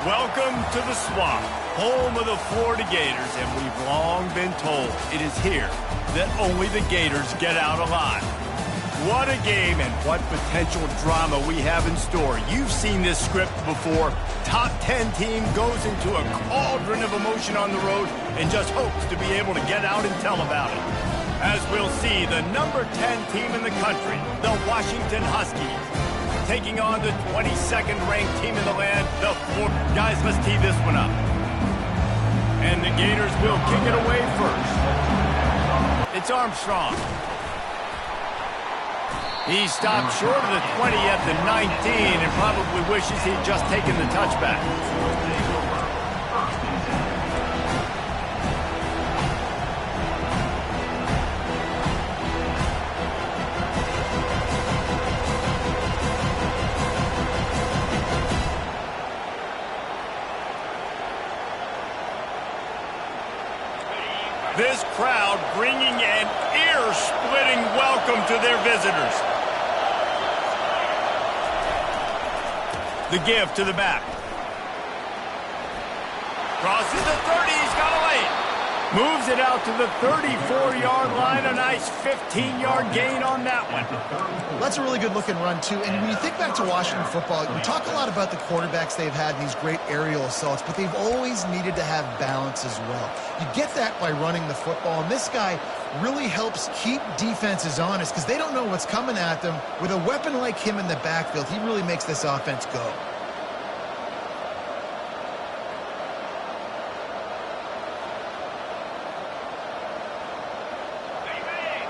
Welcome to the Swamp, home of the Florida Gators, and we've long been told it is here that only the Gators get out alive. What a game and what potential drama we have in store. You've seen this script before. Top 10 team goes into a cauldron of emotion on the road and just hopes to be able to get out and tell about it. As we'll see, the number 10 team in the country, the Washington Huskies, taking on the 22nd ranked team in the land, the Florida. Guys, let's tee this one up. And the Gators will kick it away first. It's Armstrong. He stopped short of the 20 at the 19 and probably wishes he'd just taken the touchback. This crowd bringing an ear-splitting welcome to their visitors. The give to the back. Crosses the 30, he's got a lane. Moves it out to the 34-yard line, a nice 15-yard gain on that one. That's a really good-looking run, too. And when you think back to Washington football, we talk a lot about the quarterbacks they've had in these great aerial assaults, but they've always needed to have balance as well. You get that by running the football, and this guy really helps keep defenses honest because they don't know what's coming at them. With a weapon like him in the backfield, he really makes this offense go.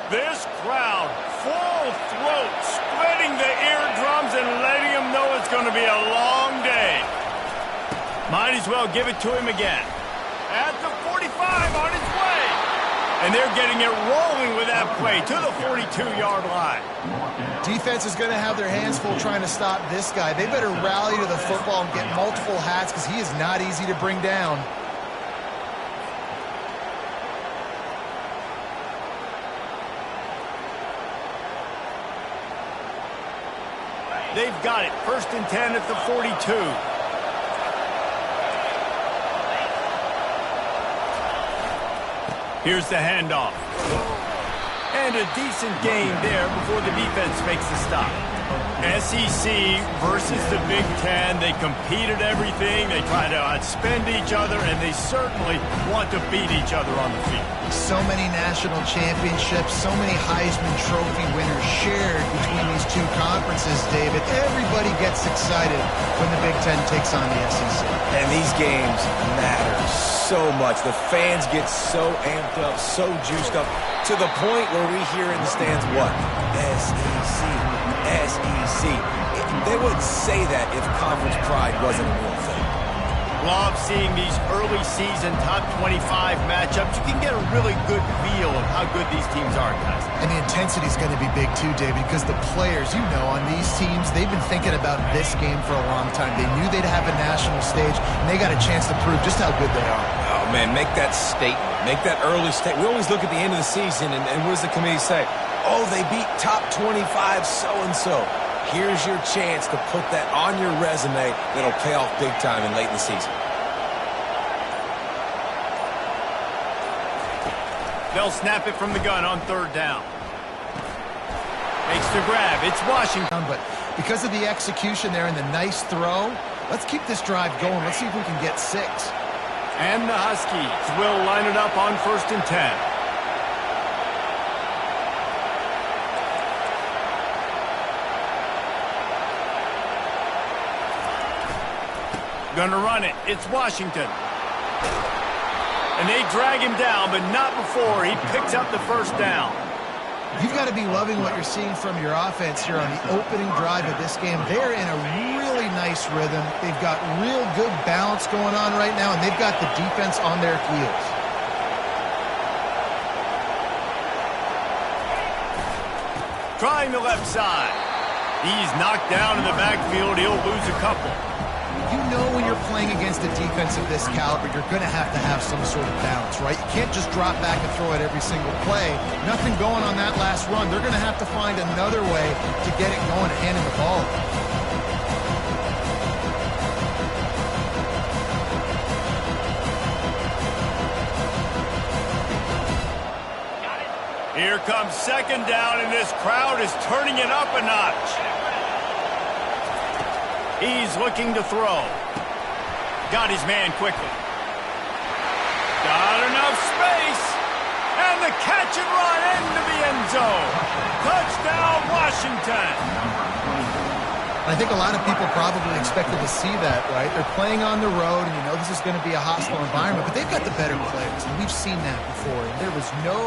This crowd, full throat, splitting the eardrums and letting them know it's going to be a long day. Might as well give it to him again. At the 45, on his way. And they're getting it rolling with that play to the 42-yard line. Defense is going to have their hands full trying to stop this guy. They better rally to the football and get multiple hats because he is not easy to bring down. They've got it. 1st and 10 at the 42. Here's the handoff. And a decent gain there before the defense makes the stop. SEC versus the Big Ten. They compete at everything. They try to outspend each other, and they certainly want to beat each other on the field. So many national championships, so many Heisman Trophy winners shared between these two conferences, David. Everybody gets excited when the Big Ten takes on the SEC. And these games matter so much. The fans get so amped up, so juiced up, to the point where we hear in the stands, what? SEC, SEC. They wouldn't say that if conference pride wasn't a real thing. Love seeing these early season top 25 matchups. You can get a really good feel of how good these teams are, guys. And the intensity is going to be big too, David, because the players, you know, on these teams, they've been thinking about this game for a long time. They knew they'd have a national stage, and they got a chance to prove just how good they are. Oh, man, make that statement. Make that early statement. We always look at the end of the season, and what does the committee say? Oh, they beat top 25 so-and-so. Here's your chance to put that on your resume that'll pay off big time in late in the season. They'll snap it from the gun on 3rd down. Makes the grab. It's Washington. But because of the execution there and the nice throw, let's keep this drive going. Let's see if we can get 6. And the Huskies will line it up on 1st and 10. Gonna run it. It's Washington. And they drag him down, but not before he picks up the 1st down. You've got to be loving what you're seeing from your offense here on the opening drive of this game. They're in a really nice rhythm. They've got real good balance going on right now, and they've got the defense on their heels. Trying the left side. He's knocked down in the backfield. He'll lose a couple. You know when you're playing against a defense of this caliber, you're going to have some sort of balance, right? You can't just drop back and throw it every single play. Nothing going on that last run. They're going to have to find another way to get it going and handing the ball. Here comes second down, and this crowd is turning it up a notch. He's looking to throw. Got his man quickly. Got enough space. And the catch and run into the end zone. Touchdown, Washington. I think a lot of people probably expected to see that, right? They're playing on the road, and you know this is going to be a hostile environment, but they've got the better players, and we've seen that before. And there was no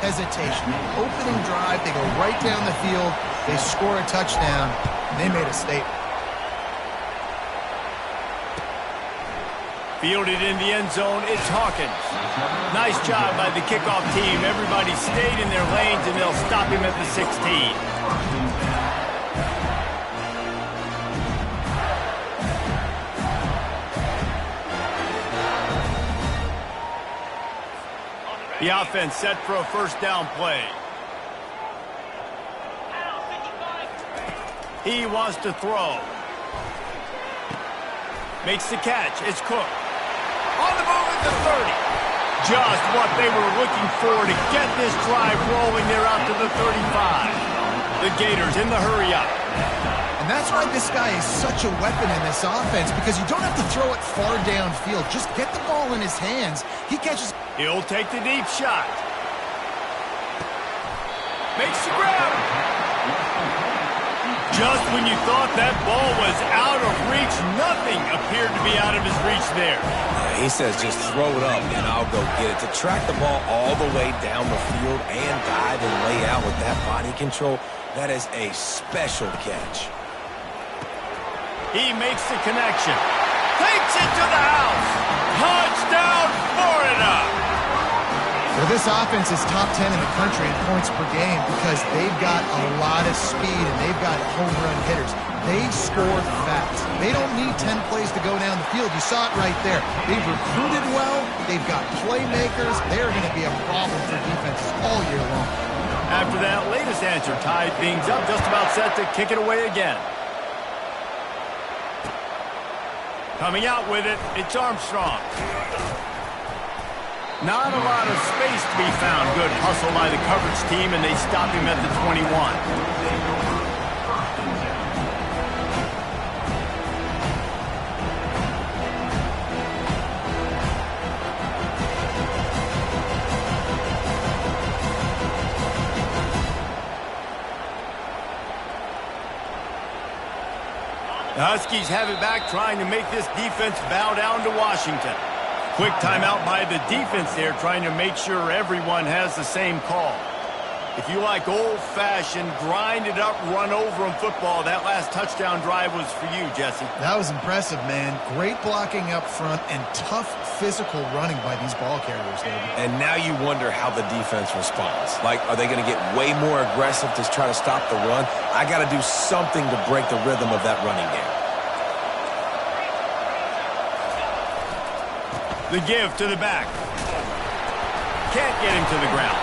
hesitation. Opening drive, they go right down the field, they score a touchdown, and they made a statement. Fielded in the end zone, it's Hawkins. Nice job by the kickoff team. Everybody stayed in their lanes, and they'll stop him at the 16. The offense set for a first down play. He wants to throw. Makes the catch. It's Cook. On the move at the 30. Just what they were looking for to get this drive rolling. They're out to the 35. The Gators in the hurry-up. And that's why this guy is such a weapon in this offense, because you don't have to throw it far downfield. Just get the ball in his hands. He catches... He'll take the deep shot. Makes the grab. Just when you thought that ball was out of reach, nothing appeared to be out of his reach there. He says just throw it up and I'll go get it. To track the ball all the way down the field and dive and lay out with that body control, that is a special catch. He makes the connection. Takes it to the house. Touchdown, Florida. Well, this offense is top 10 in the country in points per game because they've got a lot of speed and they've got home run hitters. They score fast. They don't need 10 plays to go down the field. You saw it right there. They've recruited well. They've got playmakers. They're going to be a problem for defenses all year long. After that latest answer tied things up, just about set to kick it away again. Coming out with it, it's Armstrong. Not a lot of space to be found. Good hustle by the coverage team, and they stop him at the 21. The Huskies have it back, trying to make this defense bow down to Washington. Quick timeout by the defense there, trying to make sure everyone has the same call. If you like old-fashioned, grind-it-up, run-over-'em football, that last touchdown drive was for you, Jesse. That was impressive, man. Great blocking up front and tough physical running by these ball carriers, David. And now you wonder how the defense responds. Like, are they going to get way more aggressive to try to stop the run? I got to do something to break the rhythm of that running game. The give to the back. Can't get him to the ground.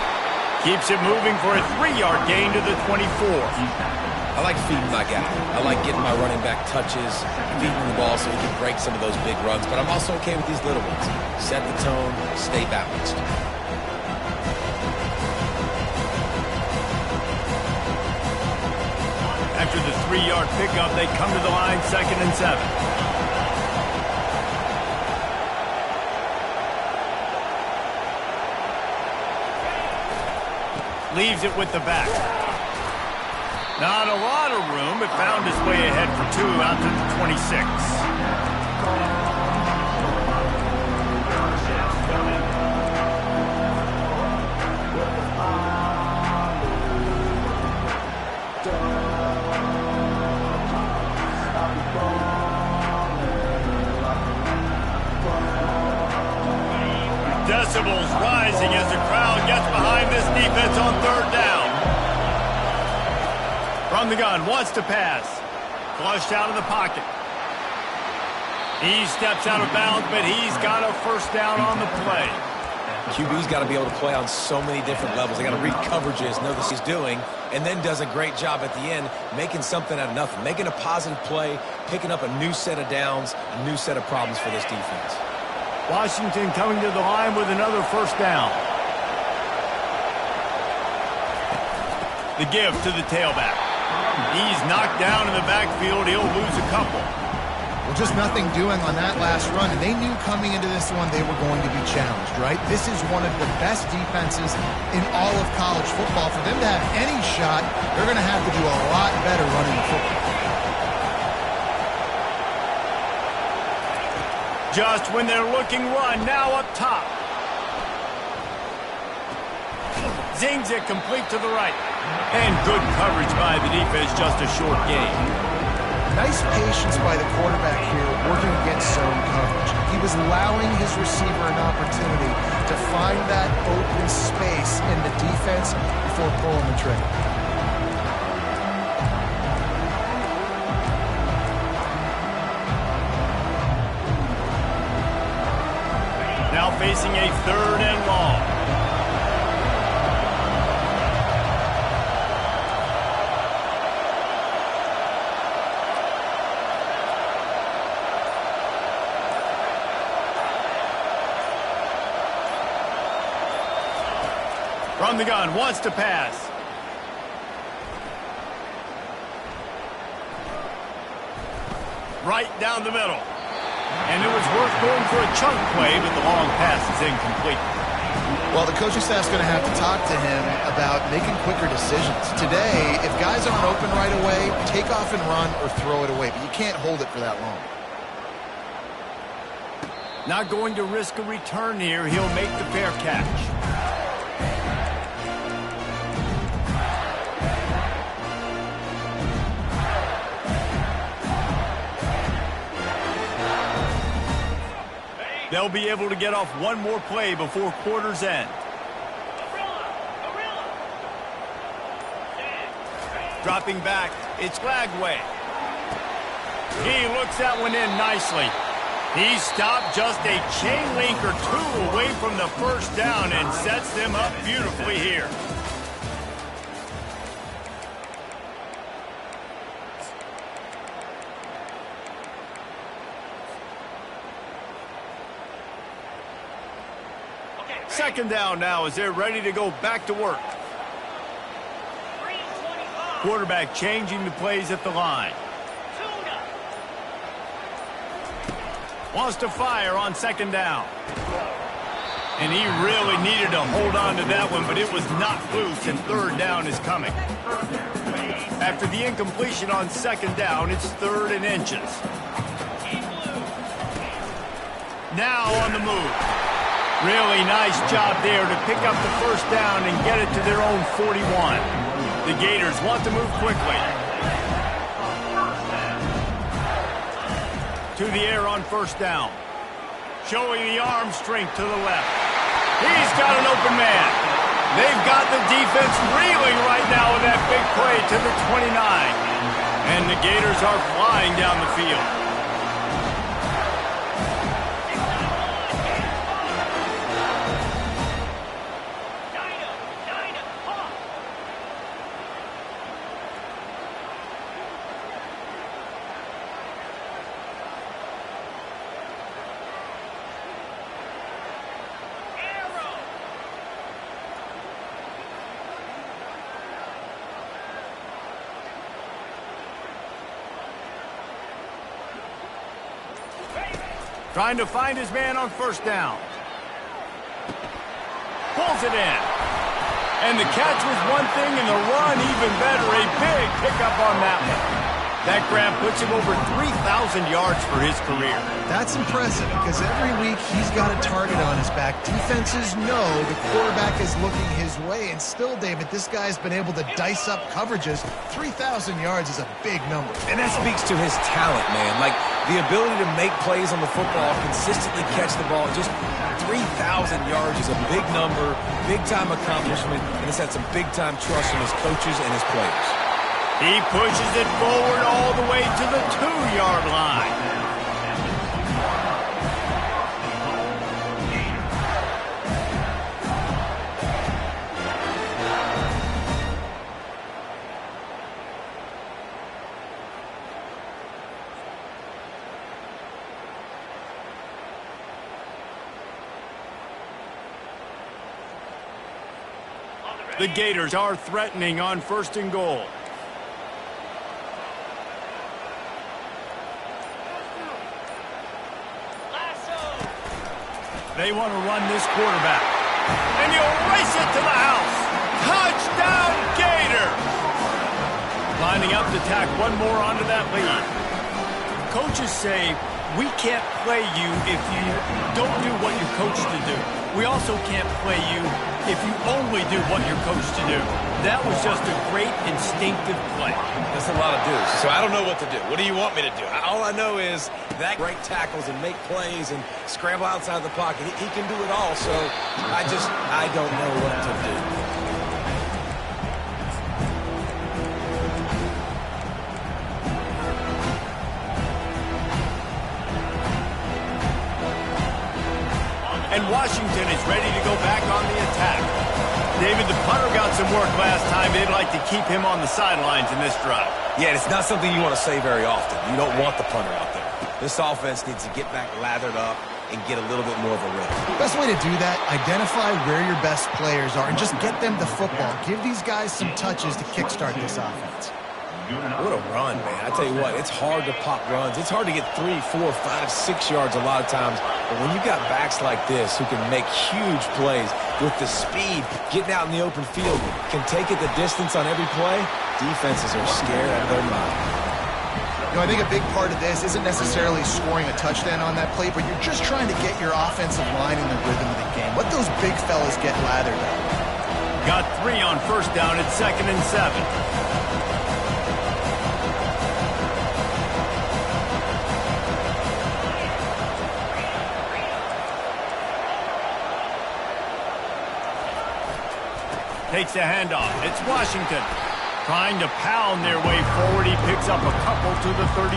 Keeps it moving for a 3-yard gain to the 24. I like feeding my guy. I like getting my running back touches, feeding the ball so he can break some of those big runs. But I'm also okay with these little ones. Set the tone, stay balanced. After the 3-yard pickup, they come to the line, 2nd and 7. Leaves it with the back. Not a lot of room, but found his way ahead for 2 out to the 26. Decibels rising as the crowd gets behind this defense on 3rd down. From the gun, wants to pass. Flushed out of the pocket. He steps out of bounds, but he's got a first down on the play. QB's got to be able to play on so many different levels. They got to read coverages, know what he's doing, and then does a great job at the end making something out of nothing, making a positive play, picking up a new set of downs, a new set of problems for this defense. Washington coming to the line with another first down. The give to the tailback. He's knocked down in the backfield. He'll lose a couple. Well, just nothing doing on that last run, and they knew coming into this one they were going to be challenged, right? This is one of the best defenses in all of college football. For them to have any shot, they're going to have to do a lot better running the football. Just when they're looking run, now up top. Zings it complete to the right. And good coverage by the defense, just a short gain. Nice patience by the quarterback here working against zone coverage. He was allowing his receiver an opportunity to find that open space in the defense before pulling the trigger. Now facing a 3rd and long. From the gun, wants to pass. Right down the middle. And it was worth going for a chunk play, but the long pass is incomplete. Well, the coaching staff's going to have to talk to him about making quicker decisions. Today, if guys aren't open right away, take off and run or throw it away. But you can't hold it for that long. Not going to risk a return here. He'll make the fair catch. They'll be able to get off one more play before quarter's end. Dropping back, it's Lagway. He looks that one in nicely. He stopped just a chain link or two away from the first down and sets them up beautifully here. Second down now as they're ready to go back to work. Quarterback changing the plays at the line. Wants to fire on second down. And he really needed to hold on to that one, but it was not loose, and third down is coming. After the incompletion on second down, it's 3rd and inches. Now on the move. Really nice job there to pick up the first down and get it to their own 41. The Gators want to move quickly. To the air on first down. Showing the arm strength to the left. He's got an open man. They've got the defense reeling right now with that big play to the 29. And the Gators are flying down the field. Trying to find his man on first down. Pulls it in. And the catch was one thing, and the run even better. A big pickup on that one. That grab puts him over 3,000 yards for his career. That's impressive because every week he's got a target on his back. Defenses know the quarterback is looking his way, and still, David, this guy's been able to dice up coverages. 3,000 yards is a big number. And that speaks to his talent, man. Like, the ability to make plays on the football, consistently catch the ball. Just 3,000 yards is a big number, big-time accomplishment, and he's had some big-time trust from his coaches and his players. He pushes it forward all the way to the 2-yard line. The Gators are threatening on 1st and goal. They want to run this quarterback. And you'll race it to the house. Touchdown, Gators! Lining up to tack one more onto that lead. Coaches say, we can't play you if you don't do what you're coached to do. We also can't play you if you only do what you're coached to do. That was just a great instinctive play. That's a lot of do's. So I don't know what to do. What do you want me to do? All I know is that break tackles and make plays and scramble outside the pocket. He can do it all, so I don't know what to do. And Washington is ready to go back on the attack. David, the punter got some work last time. They'd like to keep him on the sidelines in this drive. Yeah, it's not something you want to say very often. You don't want the punter out there. This offense needs to get back lathered up and get a little bit more of a rhythm. Best way to do that, identify where your best players are and just get them the football. Give these guys some touches to kickstart this offense. What a run, man. I tell you what, it's hard to pop runs. It's hard to get 3, 4, 5, 6 yards a lot of times. But when you got backs like this who can make huge plays with the speed, getting out in the open field, can take it the distance on every play, defenses are scared out of their mind. You know, I think a big part of this isn't necessarily scoring a touchdown on that play, but you're just trying to get your offensive line in the rhythm of the game. Let those big fellas get lathered up. Got 3 on 1st down at 2nd and 7. Takes the handoff. It's Washington. Trying to pound their way forward. He picks up a couple to the 31.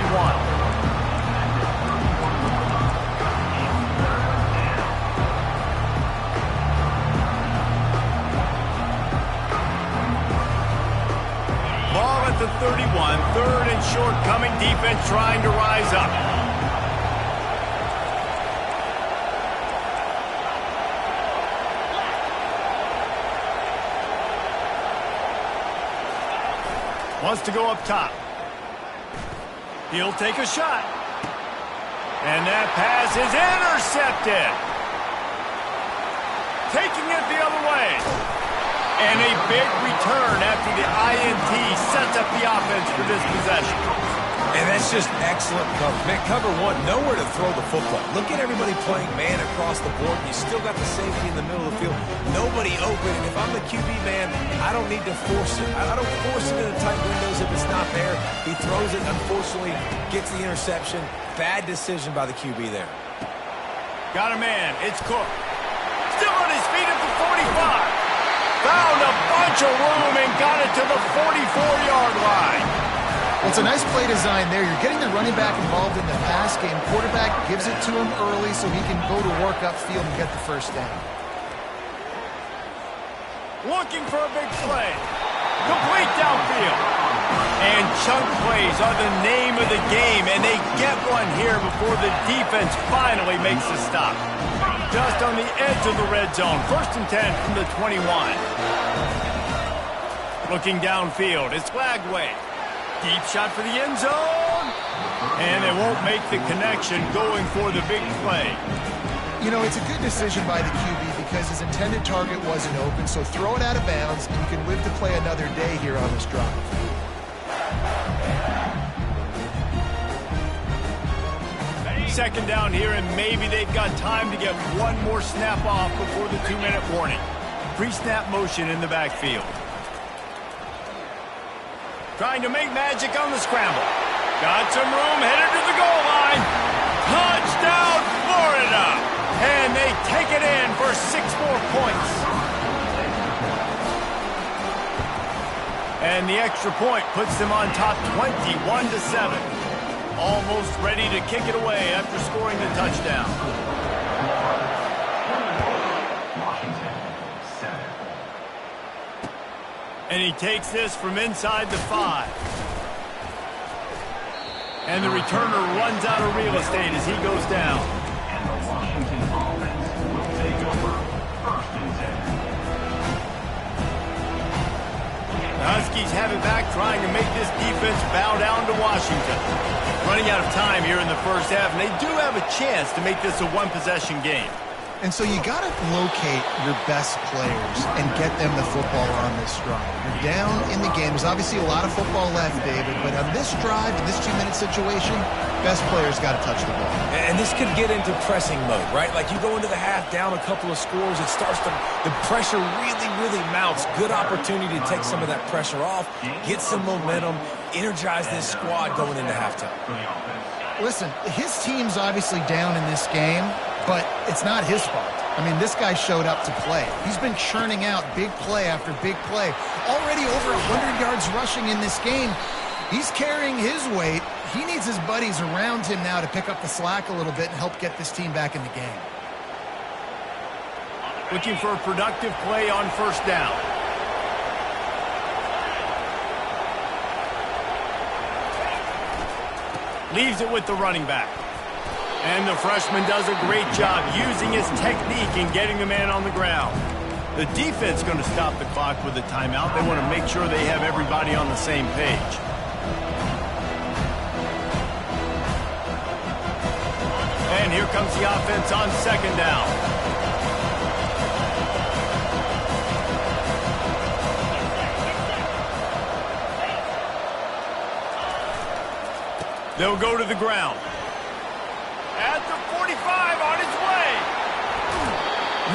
Ball at the 31. 3rd and short coming. Defense trying to rise up. Wants to go up top. He'll take a shot. And that pass is intercepted. Taking it the other way. And a big return after the INT sets up the offense for this possession. And that's just excellent cover. Man, cover one, nowhere to throw the football. Look at everybody playing man across the board. You still got the safety in the middle of the field. Nobody open. And if I'm the QB man, I don't need to force it. I don't force it into tight windows if it's not there. He throws it, unfortunately, gets the interception. Bad decision by the QB there. Got a man. It's Cook. Still on his feet at the 45. Found a bunch of room and got it to the 44-yard line. Well, it's a nice play design there. You're getting the running back involved in the pass game. Quarterback gives it to him early so he can go to work upfield and get the 1st down. Looking for a big play. Complete downfield. And chunk plays are the name of the game, and they get one here before the defense finally makes a stop. Just on the edge of the red zone. 1st and 10 from the 21. Looking downfield. It's Lagway. Deep shot for the end zone. And they won't make the connection going for the big play. You know, it's a good decision by the QB because his intended target wasn't open, so throw it out of bounds, and you can live to play another day here on this drive. Second down here, and maybe they've got time to get one more snap off before the 2-minute warning. Pre-snap motion in the backfield. Trying to make magic on the scramble. Got some room, headed to the goal line. Touchdown, Florida! And they take it in for 6 more points. And the extra point puts them on top 21-7. Almost ready to kick it away after scoring the touchdown. And he takes this from inside the 5. And the returner runs out of real estate as he goes down. And the Washington offense will take over 1st and 10. Yankees have it back, trying to make this defense bow down to Washington. Running out of time here in the first half, and they do have a chance to make this a one-possession game. And so you got to locate your best players and get them the football on this drive. You're down in the game. There's obviously a lot of football left, David, but on this drive, in this 2-minute situation, best players got to touch the ball. And this could get into pressing mode, right? Like you go into the half down a couple of scores, it starts to, the pressure really mounts. Good opportunity to take some of that pressure off, get some momentum, energize this squad going into halftime. Listen, his team's obviously down in this game, but it's not his fault. I mean, this guy showed up to play. He's been churning out big play after big play. Already over 100 yards rushing in this game. He's carrying his weight. He needs his buddies around him now to pick up the slack a little bit and help get this team back in the game. Looking for a productive play on first down. Leaves it with the running back. And the freshman does a great job using his technique and getting the man on the ground. The defense is going to stop the clock with a timeout. They want to make sure they have everybody on the same page. And here comes the offense on second down. They'll go to the ground. At the 45, on his way.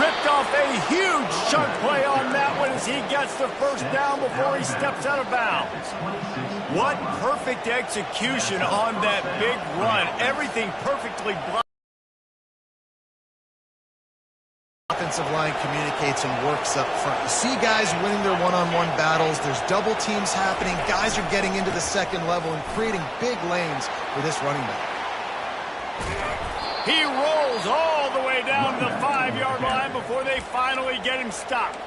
Ripped off a huge chunk play on that one as he gets the first down before he steps out of bounds. What perfect execution on that big run. Everything perfectly blocked. Offensive line communicates and works up front. You see guys winning their one-on-one battles. There's double teams happening. Guys are getting into the second level and creating big lanes for this running back. He rolls all the way down to the 5-yard line before they finally get him stopped.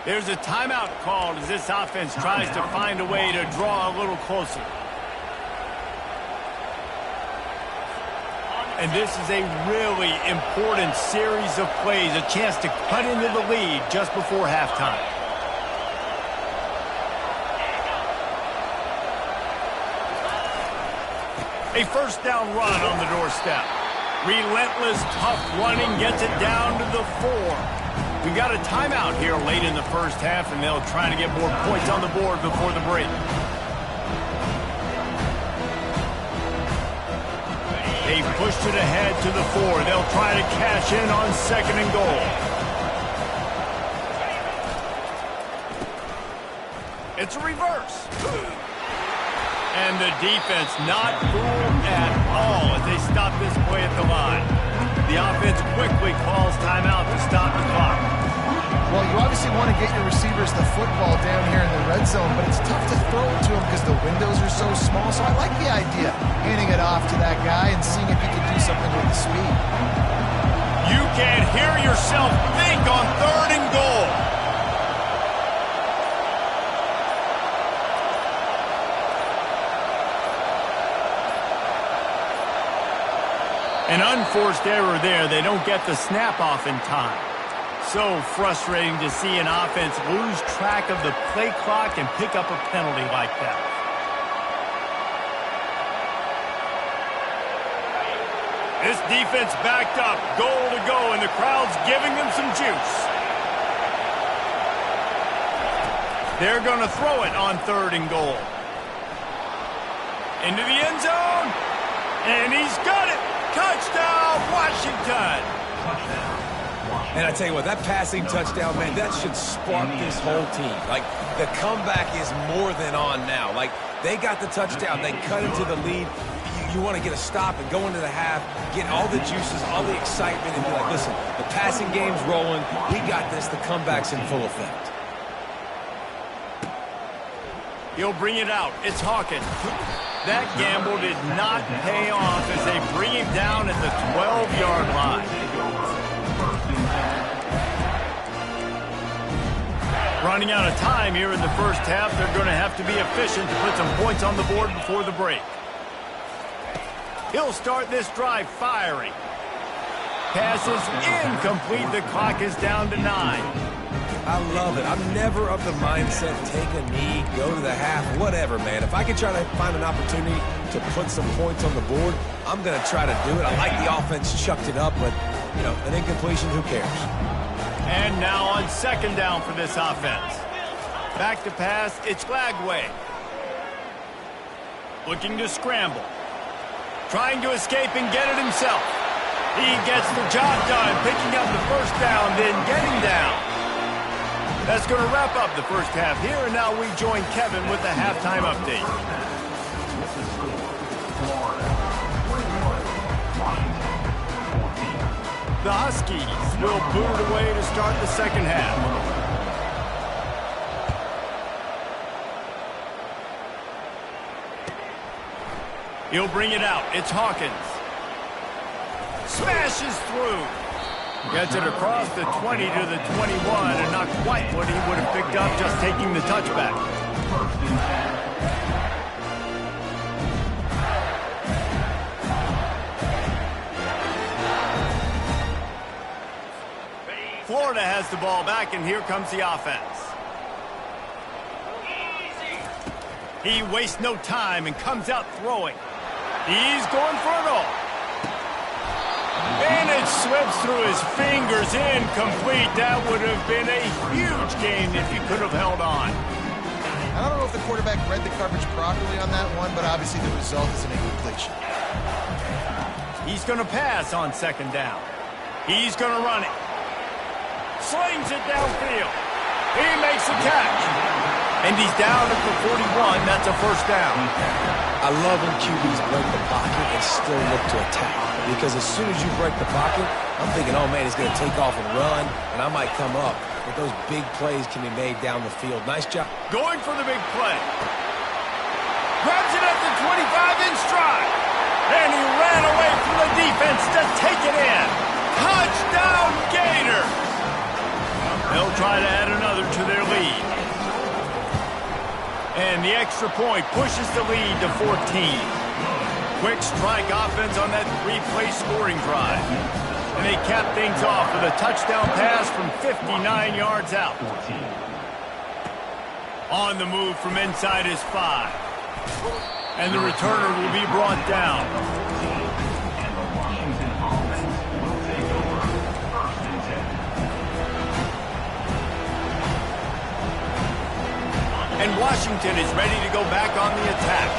There's a timeout called as this offense tries to find a way to draw a little closer. And this is a really important series of plays, a chance to cut into the lead just before halftime. A first down run on the doorstep. Relentless, tough running gets it down to the 4. We got a timeout here late in the first half, and they'll try to get more points on the board before the break. They pushed it ahead to the 4. They'll try to cash in on second and goal. It's a reverse. And the defense not fooled at all as they stop this play at the line. The offense quickly calls timeout to stop the clock. Well, you obviously want to get your receivers the football down here in the red zone, but it's tough to throw it to them because the windows are so small. So I like the idea, handing it off to that guy and seeing if he can do something with the speed. You can hear yourself think on third and goal. An unforced error there. They don't get the snap off in time. So frustrating to see an offense lose track of the play clock and pick up a penalty like that. This defense backed up, goal to go, and the crowd's giving them some juice. They're going to throw it on third and goal. Into the end zone, and he's got it. Touchdown, Washington. And I tell you what, that passing touchdown, man, that should spark this whole team. Like, the comeback is more than on now. Like, they got the touchdown. They cut into the lead. You want to get a stop and go into the half, get all the juices, all the excitement, and be like, listen, the passing game's rolling. We got this. The comeback's in full effect. He'll bring it out. It's Hawkins. That gamble did not pay off as they bring him down at the 12-yard line. Running out of time here in the first half, they're going to have to be efficient to put some points on the board before the break. He'll start this drive firing. Pass is incomplete. The clock is down to 9. I love it. I'm never of the mindset, take a knee, go to the half, whatever, man. If I can try to find an opportunity to put some points on the board, I'm going to try to do it. I like the offense chucked it up, but, you know, an incompletion, who cares? And now on second down for this offense. Back to pass, it's Lagway. Looking to scramble. Trying to escape and get it himself. He gets the job done, picking up the first down, then getting down. That's going to wrap up the first half here, and now we join Kevin with the halftime update. The Huskies will boot it away to start the second half. He'll bring it out. It's Hawkins. Smashes through. Gets it across the 20 to the 21, and not quite what he would have picked up just taking the touchback. Florida has the ball back, and here comes the offense. He wastes no time and comes out throwing. He's going for it all. And it slips through his fingers, incomplete. That would have been a huge gain if he could have held on. I don't know if the quarterback read the coverage properly on that one, but obviously the result is an incompletion. He's going to pass on second down. He's going to run it. Slings it downfield. He makes the catch. And he's down at the 41. That's a first down. I love when QBs break the pocket and still look to attack. Because as soon as you break the pocket, I'm thinking, oh, man, he's going to take off and run, and I might come up. But those big plays can be made down the field. Nice job. Going for the big play. Grabs it at the 25 in stride. And he ran away from the defense to take it in. Touchdown, Gator. They'll try to add another to their lead. And the extra point pushes the lead to 14. Quick strike offense on that three-play scoring drive. And they cap things off with a touchdown pass from 59 yards out. On the move from inside his 5. And the returner will be brought down. And Washington is ready to go back on the attack.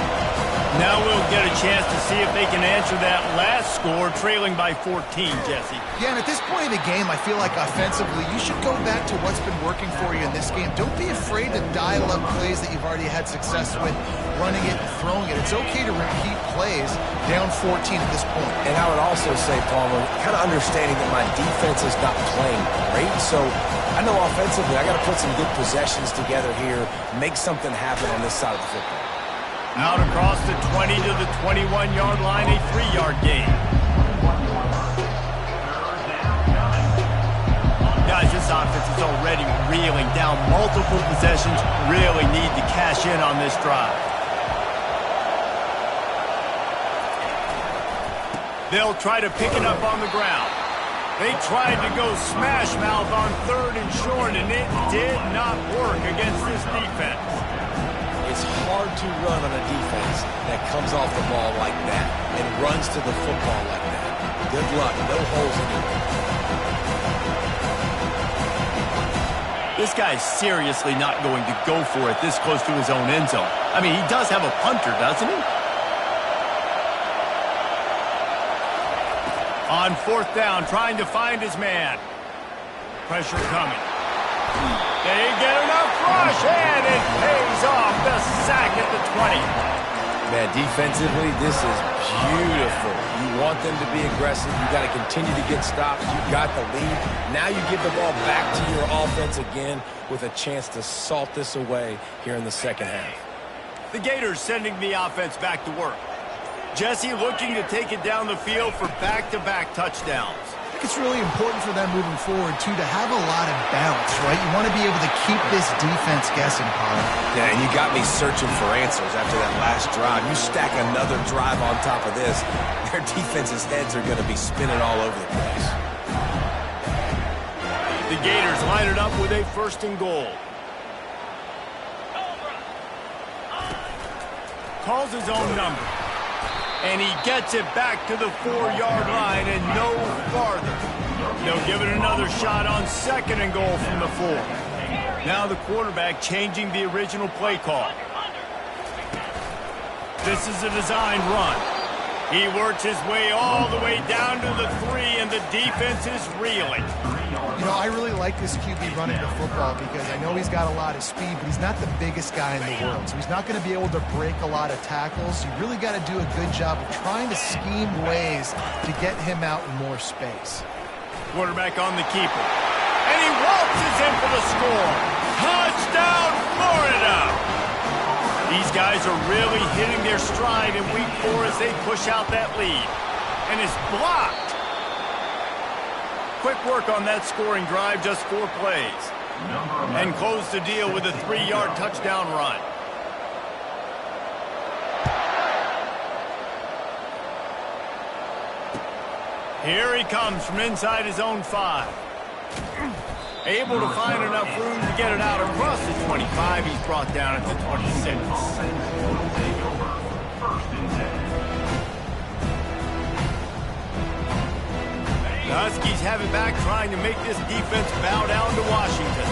Now we'll get a chance to see if they can answer that last score, trailing by 14, Jesse. Yeah, and at this point of the game, I feel like offensively, you should go back to what's been working for you in this game. Don't be afraid to dial up plays that you've already had success with, running it and throwing it. It's okay to repeat plays down 14 at this point. And I would also say, Palmer, kind of understanding that my defense is not playing great, so I know offensively I got to put some good possessions together here, make something happen on this side of the football. Out across the 20 to the 21-yard line, a 3-yard gain. Guys, this offense is already reeling down multiple possessions. Really need to cash in on this drive. They'll try to pick it up on the ground. They tried to go smash mouth on 3rd and short, and it did not work against this defense. It's hard to run on a defense that comes off the ball like that and runs to the football like that. Good luck. No holes in it. This guy's seriously not going to go for it this close to his own end zone. I mean, he does have a punter, doesn't he? On 4th down, trying to find his man. Pressure coming. They get enough rush, and it pays off. The sack at the 20. Man, defensively, this is beautiful. You want them to be aggressive. You got to continue to get stops. You got the lead. Now you give the ball back to your offense again with a chance to salt this away here in the second half. The Gators sending the offense back to work. Jesse looking to take it down the field for back-to-back touchdowns. I think it's really important for them moving forward, too, to have a lot of bounce, right? You want to be able to keep this defense guessing, Paul. Yeah, and you got me searching for answers after that last drive. You stack another drive on top of this, their defense's heads are going to be spinning all over the place. The Gators line it up with a 1st and goal. Calls his own number. And he gets it back to the 4-yard line and no farther. They'll give it another shot on 2nd and goal from the 4. Now the quarterback changing the original play call. This is a designed run. He works his way all the way down to the 3, and the defense is reeling. You know, I really like this QB running the football because I know he's got a lot of speed, but he's not the biggest guy in the world. So he's not going to be able to break a lot of tackles. You really got to do a good job of trying to scheme ways to get him out in more space. Quarterback on the keeper. And he waltzes in for the score. Touchdown, Florida! These guys are really hitting their stride in week 4 as they push out that lead. And it's blocked. Quick work on that scoring drive, just 4 plays. And close the deal with a 3-yard touchdown run. Here he comes from inside his own 5. Able to find enough room to get it out across the 25. He's brought down at the 26. The Huskies have it back, trying to make this defense bow down to Washington.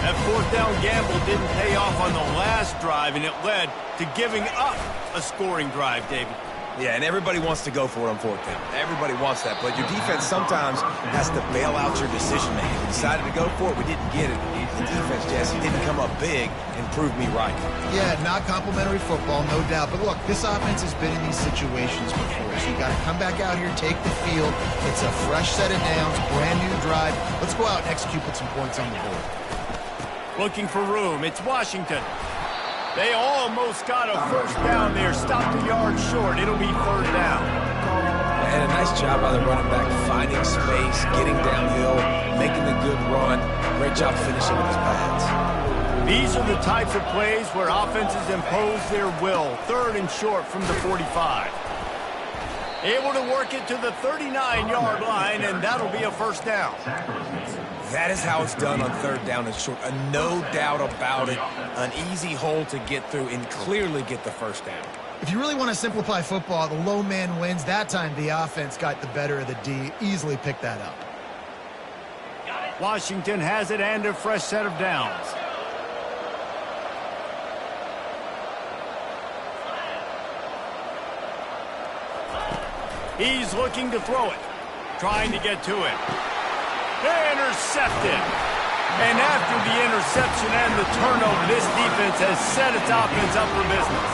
That 4th down gamble didn't pay off on the last drive, and it led to giving up a scoring drive, David. Yeah, and everybody wants to go for it on 4th down. Everybody wants that, but your defense sometimes has to bail out your decision-making. We decided to go for it, we didn't get it. The defense, Jesse, didn't come up big and prove me right. Yeah, not complimentary football, no doubt. But look, this offense has been in these situations before, so you got to come back out here, take the field. It's a fresh set of downs, brand new drive. Let's go out and execute, put some points on the board. Looking for room, it's Washington. They almost got a 1st down there, stopped a yard short. It'll be 3rd down. And a nice job by the running back, finding space, getting downhill, making a good run. Great job finishing with his pads. These are the types of plays where offenses impose their will. 3rd and short from the 45. Able to work it to the 39-yard line, and that'll be a 1st down. That is how it's done on 3rd down and short. No doubt about it. An easy hole to get through and clearly get the 1st down. If you really want to simplify football, the low man wins. That time the offense got the better of the D. Easily picked that up. Washington has it and a fresh set of downs. He's looking to throw it. Trying to get to it. Intercepted. And after the interception and the turnover, this defense has set its offense up for business.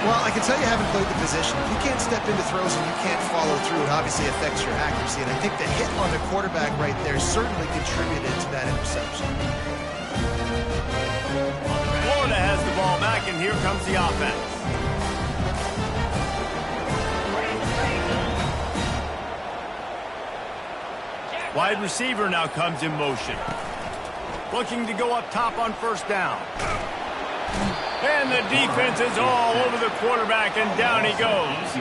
Well, I can tell you haven't played the position. If you can't step into throws and you can't follow through, it obviously affects your accuracy. And I think the hit on the quarterback right there certainly contributed to that interception. Florida has the ball back, and here comes the offense. Wide receiver now comes in motion. Looking to go up top on 1st down. And the defense is all over the quarterback, and down he goes.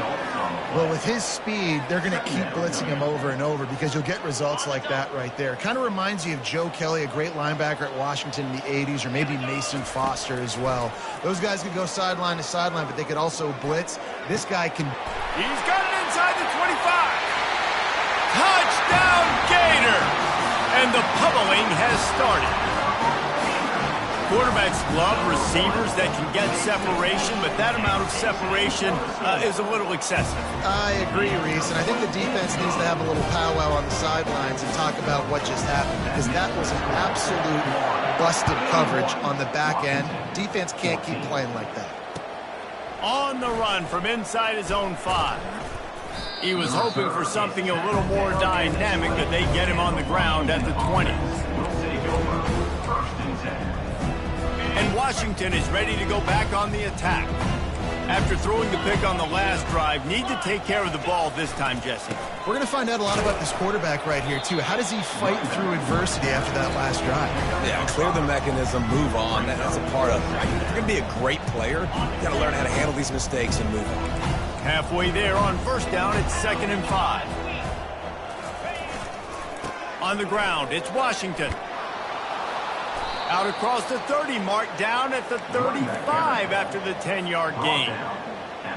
Well, with his speed, they're going to keep blitzing him over and over because you'll get results like that right there. Kind of reminds you of Joe Kelly, a great linebacker at Washington in the 80s, or maybe Mason Foster as well. Those guys could go sideline to sideline, but they could also blitz. This guy can... He's got it inside the 25. Touchdown, Gator! And the pummeling has started. Quarterbacks love receivers that can get separation, but that amount of separation is a little excessive. I agree, Reese, and I think the defense needs to have a little powwow on the sidelines and talk about what just happened, because that was an absolute busted coverage on the back end. Defense can't keep playing like that. On the run from inside his own 5. He was hoping for something a little more dynamic, but they get him on the ground at the 20. And Washington is ready to go back on the attack. After throwing the pick on the last drive, need to take care of the ball this time, Jesse. We're going to find out a lot about this quarterback right here, too. How does he fight through adversity after that last drive? Yeah, clear the mechanism, move on. That's a part of it. Right? If you're going to be a great player, you got to learn how to handle these mistakes and move on. Halfway there on 1st down, it's 2nd and 5. On On the ground, it's Washington. Out across the 30 mark, down at the 35 after the 10-yard gain.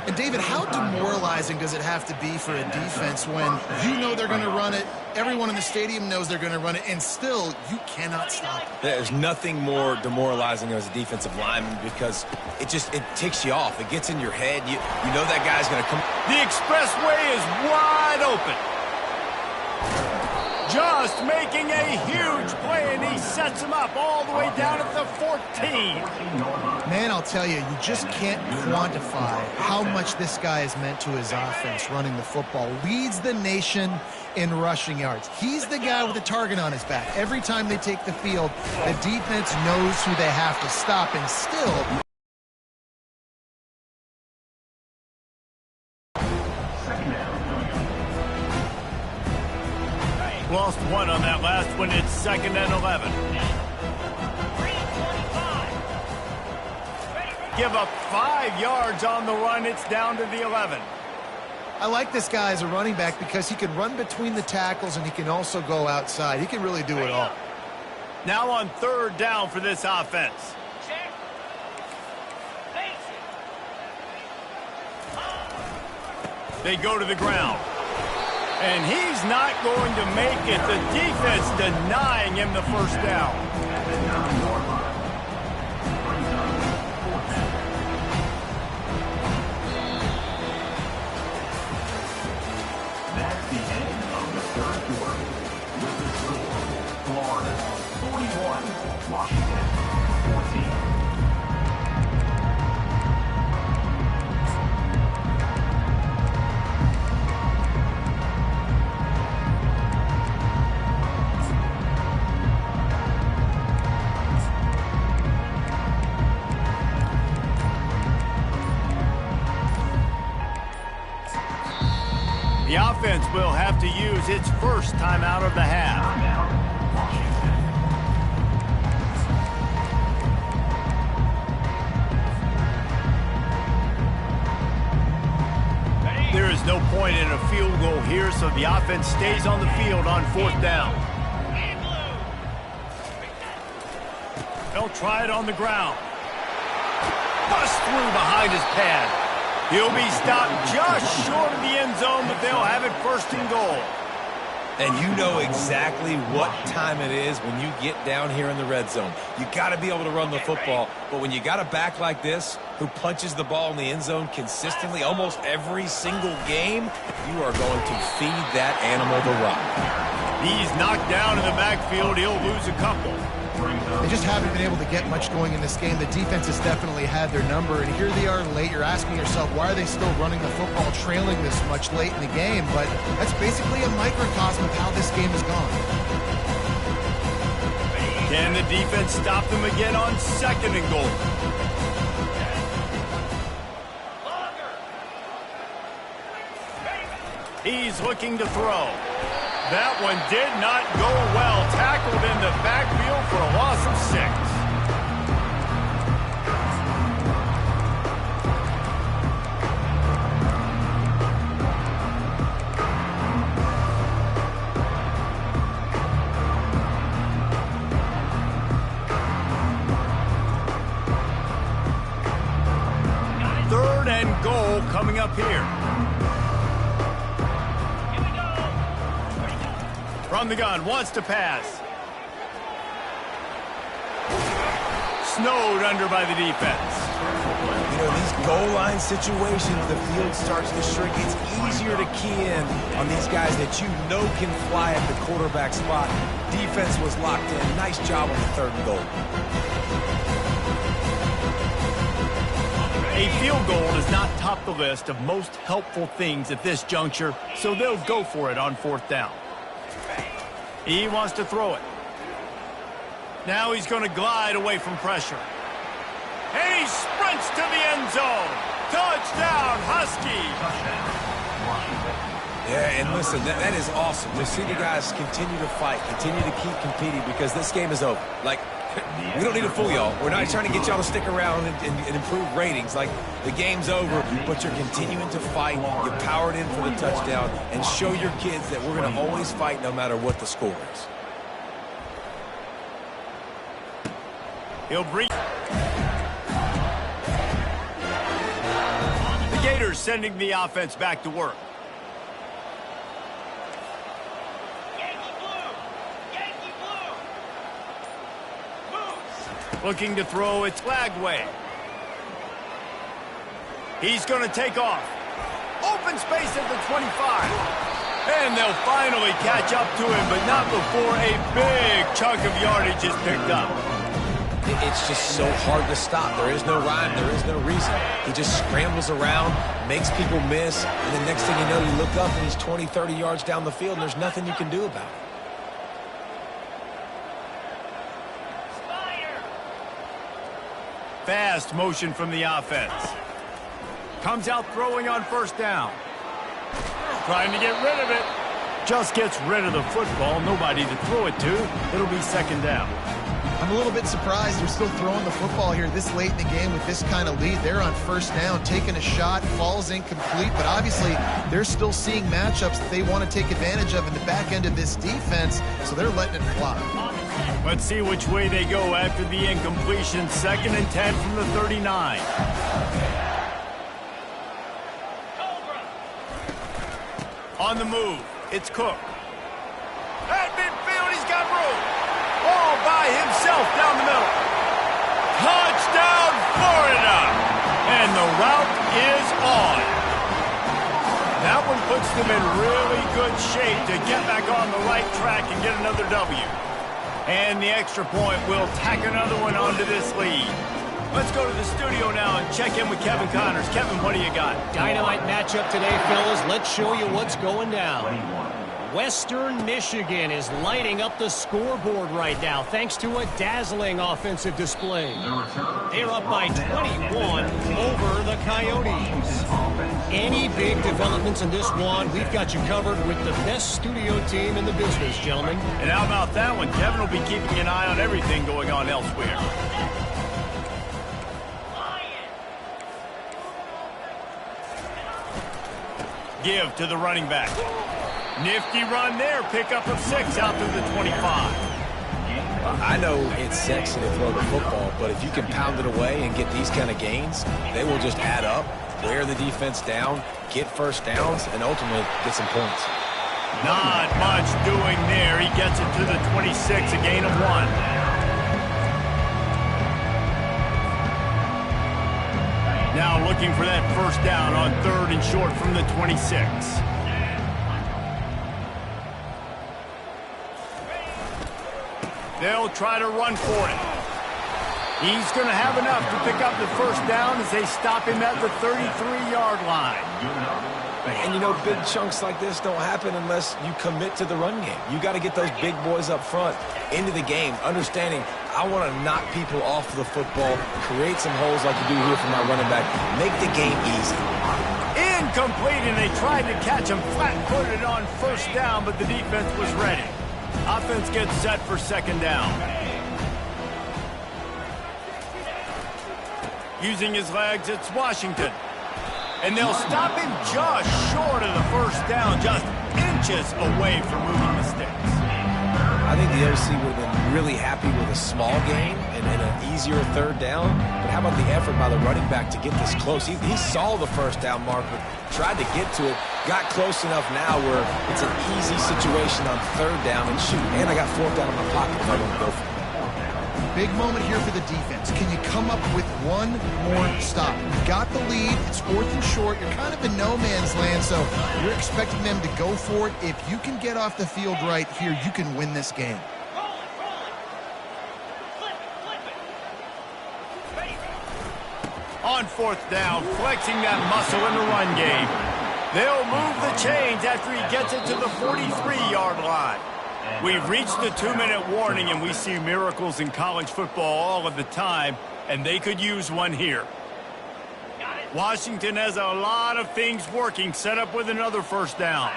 And David, how demoralizing does it have to be for a defense when you know they're going to run it, everyone in the stadium knows they're going to run it, and still you cannot stop it? There's nothing more demoralizing as a defensive lineman because it ticks you off. It gets in your head. You know that guy's going to come. The expressway is wide open. Just making a huge play, and he sets him up all the way down at the 14. Man, I'll tell you, you just can't quantify how much this guy has meant to his offense running the football. Leads the nation in rushing yards. He's the guy with the target on his back. Every time they take the field, the defense knows who they have to stop, and still... Lost one on that last one. It's 2nd and 11. Give up 5 yards on the run. It's down to the 11. I like this guy as a running back because he can run between the tackles and he can also go outside. He can really do it all. Now on 3rd down for this offense. They go to the ground. And he's not going to make it. The defense denying him the first down. That's the end of the 3rd quarter. With the score, Florida 41, Washington 14. The offense will have to use its first timeout of the half. There is no point in a field goal here, so the offense stays on the field on 4th down. They'll try it on the ground. Bust through behind his pad. He'll be stopped just short of the end zone, but they'll have it 1st and goal. And you know exactly what time it is when you get down here in the red zone. You got to be able to run the football, but when you got a back like this who punches the ball in the end zone consistently almost every single game, you are going to feed that animal the rock. He's knocked down in the backfield. He'll lose a couple. They just haven't been able to get much going in this game. The defense has definitely had their number, and here they are late. You're asking yourself, why are they still running the football, trailing this much late in the game? But that's basically a microcosm of how this game has gone. Can the defense stop them again on 2nd and goal? He's looking to throw. That one did not go well. Tackled in the backfield for a loss of 6. Third and goal coming up here. From the gun, wants to pass. Snowed under by the defense. You know, these goal line situations, the field starts to shrink. It's easier to key in on these guys that you know can fly at the quarterback spot. Defense was locked in. Nice job on the 3rd and goal. A field goal does not top the list of most helpful things at this juncture, so they'll go for it on 4th down. He wants to throw it. Now he's going to glide away from pressure. And he sprints to the end zone. Touchdown, Huskies. Yeah, and listen, that is awesome to see the guys continue to fight, continue to keep competing, because this game is over. Like, we don't need to fool y'all. We're not trying to get y'all to stick around and improve ratings. Like, the game's over, but you're continuing to fight. You powered in for the touchdown, and show your kids that we're going to always fight no matter what the score is. He'll bring... The Gators sending the offense back to work. Looking to throw, it's Lagway. He's going to take off. Open space at the 25. And they'll finally catch up to him, but not before a big chunk of yardage is picked up. It's just so hard to stop. There is no rhyme. There is no reason. He just scrambles around, makes people miss, and the next thing you know, you look up and he's 20, 30 yards down the field, and there's nothing you can do about it. Fast motion from the offense. Comes out throwing on first down. Trying to get rid of it. Just gets rid of the football. Nobody to throw it to. It'll be second down. I'm a little bit surprised they're still throwing the football here this late in the game with this kind of lead. They're on first down, taking a shot, falls incomplete, but obviously they're still seeing matchups that they want to take advantage of in the back end of this defense, so they're letting it fly. Let's see which way they go after the incompletion. 2nd and 10 from the 39. On the move, it's Cook. At midfield, he's got room. All by himself down the middle. Touchdown, Florida! And the route is on. That one puts them in really good shape to get back on the right track and get another W. And the extra point will tack another one onto this lead. Let's go to the studio now and check in with Kevin Connors. Kevin, what do you got? Dynamite matchup today, fellas. Let's show you what's going down. Western Michigan is lighting up the scoreboard right now thanks to a dazzling offensive display. They're up by 21 over the Coyotes. Any big developments in this one, we've got you covered with the best studio team in the business, gentlemen. And how about that one? Kevin will be keeping an eye on everything going on elsewhere. Give to the running back. Nifty run there. Pickup of 6 out to the 25. I know it's sexy to throw the football, but if you can pound it away and get these kind of gains, they will just add up, wear the defense down, get first downs, and ultimately get some points. Not much doing there. He gets it to the 26, a gain of 1. Now looking for that first down on 3rd and short from the 26. They'll try to run for it. He's going to have enough to pick up the first down as they stop him at the 33-yard line. And, you know, big chunks like this don't happen unless you commit to the run game. You got to get those big boys up front into the game, understanding I want to knock people off the football, create some holes like you do here for my running back, make the game easy. Incomplete, and they tried to catch him flat-footed on first down, but the defense was ready. Offense gets set for second down. Using his legs, it's Washington. And they'll stop him just short of the first down, just inches away from moving the sticks. I think the OC would have been really happy with a small gain and an easier 3rd down. But how about the effort by the running back to get this close? He saw the first down mark, but tried to get to it. Got close enough now where it's an easy situation on 3rd down and shoot. And I got 4th down in my pocket if I want to go for it. Big moment here for the defense. Can you come up with one more stop? You got the lead. It's 4th and short. You're kind of in no man's land, so you're expecting them to go for it. If you can get off the field right here, you can win this game. On 4th down, flexing that muscle in the run game. They'll move the chains after he gets it to the 43-yard line. We've reached the 2-minute warning, and we see miracles in college football all of the time, and they could use one here. Washington has a lot of things working, set up with another first down.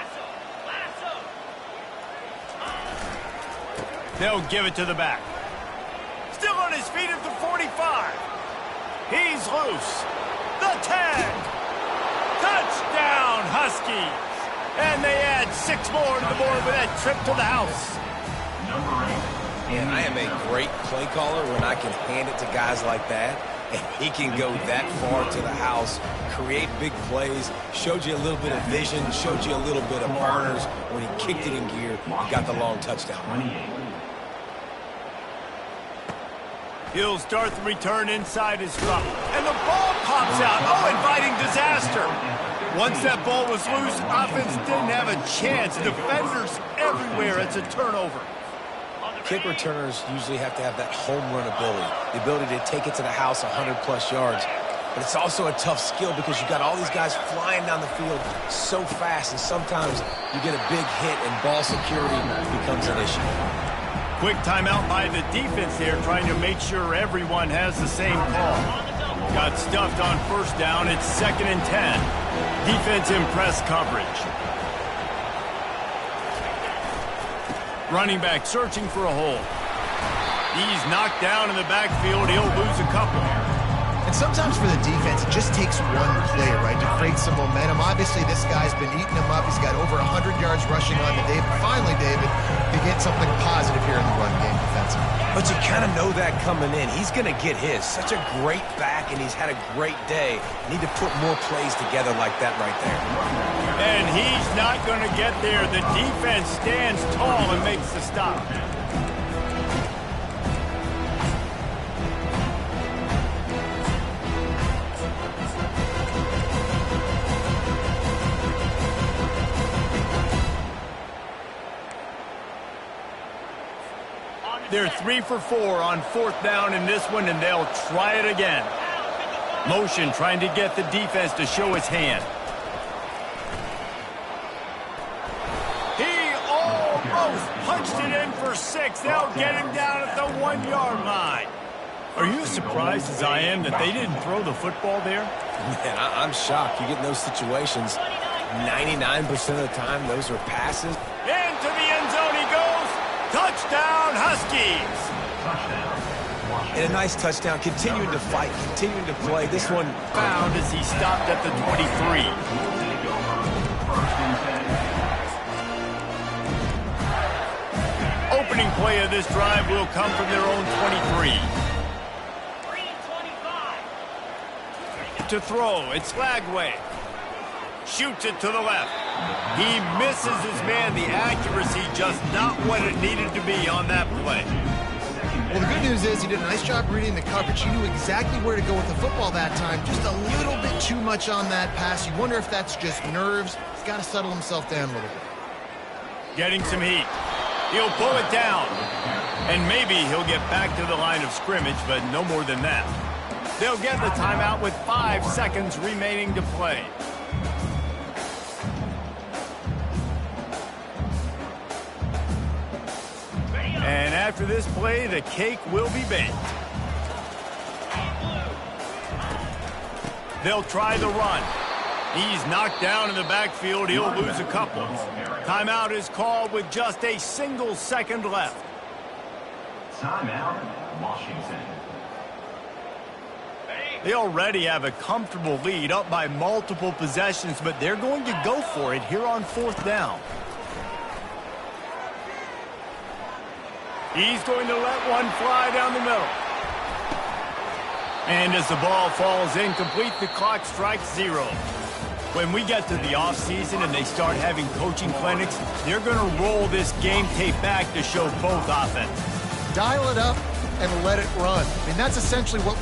They'll give it to the back. Still on his feet at the 45. He's loose. The tag. Touchdown, Huskies. And they add 6 more to the board with that trip to the house. Man, I am a great play caller when I can hand it to guys like that, and he can go that far to the house, create big plays, showed you a little bit of vision, showed you a little bit of partners. When he kicked it in gear, he got the long touchdown. He'll start the return inside his drop. And the ball pops out. Oh, inviting disaster. Once that ball was loose, offense didn't have a chance. Defenders everywhere. It's a turnover. Kick returners usually have to have that home run ability, the ability to take it to the house 100-plus yards. But it's also a tough skill because you've got all these guys flying down the field so fast, and sometimes you get a big hit and ball security becomes an issue. Quick timeout by the defense there, trying to make sure everyone has the same call. Got stuffed on first down. It's 2nd and 10. Defense in press coverage. Running back searching for a hole. He's knocked down in the backfield. He'll lose a couple. And sometimes for the defense, it just takes one play, right, to create some momentum. Obviously, this guy's been eating him up. He's got over 100 yards rushing on to David. Finally, David, to get something positive here in the run game defensively. But you kind of know that coming in. He's going to get his. Such a great back, and he's had a great day. Need to put more plays together like that right there. And he's not going to get there. The defense stands tall and makes the stop. They're 3 for 4 on 4th down in this one, and they'll try it again. Motion trying to get the defense to show his hand. He almost punched it in for 6. They'll get him down at the 1-yard line. Are you as surprised as I am that they didn't throw the football there? Man, I'm shocked. You get in those situations, 99% of the time, those are passes. Into the end zone he goes. Touchdown, Huskies! And a nice touchdown, continuing to fight, continuing to play. This one found as he stopped at the 23. Opening play of this drive will come from their own 23. To throw, it's Flagway. Shoots it to the left. He misses his man. The accuracy just not what it needed to be on that play. Well, the good news is he did a nice job reading the coverage. He knew exactly where to go with the football that time. Just a little bit too much on that pass. You wonder if that's just nerves. He's got to settle himself down a little bit. Getting some heat. He'll pull it down. And maybe he'll get back to the line of scrimmage, but no more than that. They'll get the timeout with 5 seconds remaining to play. And after this play, the cake will be baked. They'll try the run. He's knocked down in the backfield. He'll lose a couple. Timeout is called with just a single second left. Timeout, Washington. They already have a comfortable lead, up by multiple possessions, but they're going to go for it here on 4th down. He's going to let one fly down the middle. And as the ball falls incomplete, the clock strikes 0. When we get to the offseason and they start having coaching clinics, they're going to roll this game tape back to show both offenses. Dial it up and let it run. I mean, that's essentially what